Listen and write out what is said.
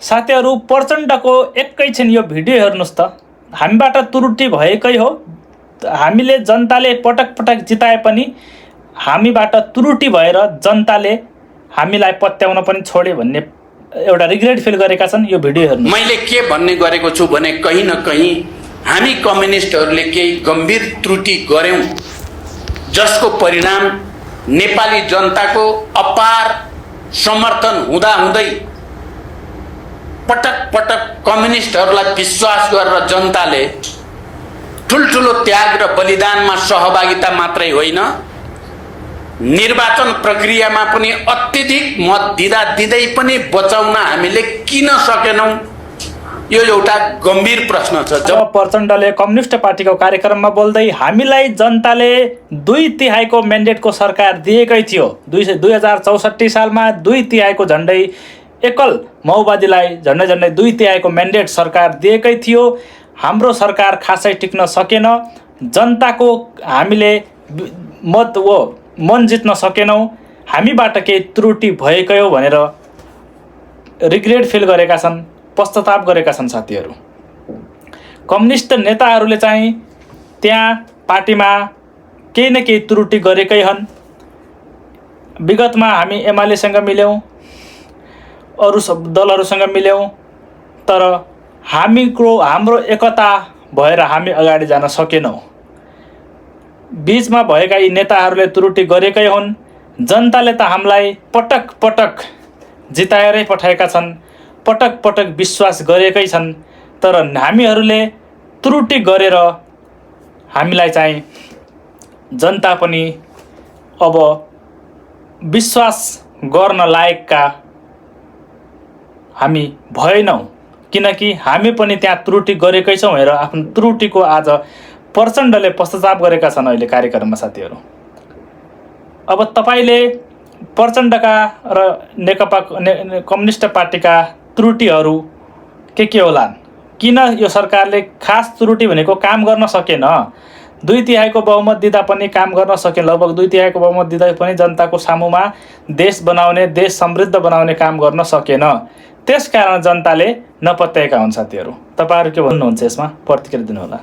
साथीहरू प्रचण्डको एकैछिन यो भिडियो हेर्नुस् त। हामीबाट त्रुटि भएकै हो, हामीले जनताले पटक पटक जिताए पनि हामीबाट त्रुटि भएर जनताले हामीलाई पत्याउन पनि छोड्यो भन्ने एउटा रिग्रेट फिल गरेका छन्। यो भिडियो हेर्नु। मैले के भन्ने गरेको छु भने कहीँ न कहीँ हामी कम्युनिस्टहरूले केही गम्भीर त्रुटि गर्यौं, जसको परिणाम नेपाली जनताको अपार समर्थन हुँदाहुँदै पटक पटक कम्युनिस्टहरूलाई विश्वास गरेर जनताले ठुल्ठुलो त्याग र बलिदानमा सहभागिता मात्रै होइन, निर्वाचन प्रक्रियामा पनि अत्यधिक मत दिँदै पनि बचाउन हामीले किन सकेनौं, यो एउटा गम्भीर प्रश्न छ। जब प्रचण्डले कम्युनिस्ट पार्टीको कार्यक्रममा बोल्दै हामीलाई जनताले 2/3 म्यान्डेटको सरकार दिएकै थियो, 2064 सालमा 2/3 झन्डै एकल माओवादीलाई झन्डै 2/3 म्यान्डेट सरकार दिएकै थियो। हाम्रो सरकार खासै टिक्न सकेन, जनताको हामीले मन जित्न सकेनौँ, हामीबाट केही त्रुटि भएकै हो भनेर रिग्रेट फिल गरेका छन्, पश्चाताप गरेका छन् साथीहरू। कम्युनिस्ट नेताहरूले चाहिँ त्यहाँ पार्टीमा केही न केही त्रुटि गरेकै हन्। विगतमा हामी एमालेसँग मिल्यौँ, अरू सब दलहरूसँग मिल्यौँ, तर हाम्रो एकता भएर हामी अगाडि जान सकेनौँ। बीचमा भएका यी नेताहरूले त्रुटि गरेकै हुन्। जनताले त हामीलाई पटक पटक जिताएरै पठाएका छन्, पटक पटक विश्वास गरेकै छन्, तर हामीहरूले त्रुटि गरेर हामीलाई चाहिँ जनता पनि अब विश्वास गर्न लायकका हामी भएनौँ, किनकि हामी पनि त्यहाँ त्रुटि गरेकै छौँ भनेर आफ्नो त्रुटिको आज प्रचण्डले पश्चाताप गरेका छन् अहिले कार्यक्रममा साथीहरू। अब तपाईले प्रचण्डका र नेकपा कम्युनिस्ट पार्टीका त्रुटिहरू के होलान्? किन यो सरकारले खास त्रुटि भनेको काम गर्न सकेन? 2/3 बहुमत दिँदा पनि काम गर्न सकेन। लगभग 2/3 बहुमत दिँदा पनि जनताको सामुमा देश बनाउने, देश समृद्ध बनाउने काम गर्न सकेन। त्यसकारण जनताले नपत्याएका हुन् साथीहरू। तपाईहरु के भन्नुहुन्छ यसमा? प्रतिक्रिया दिनुहोला।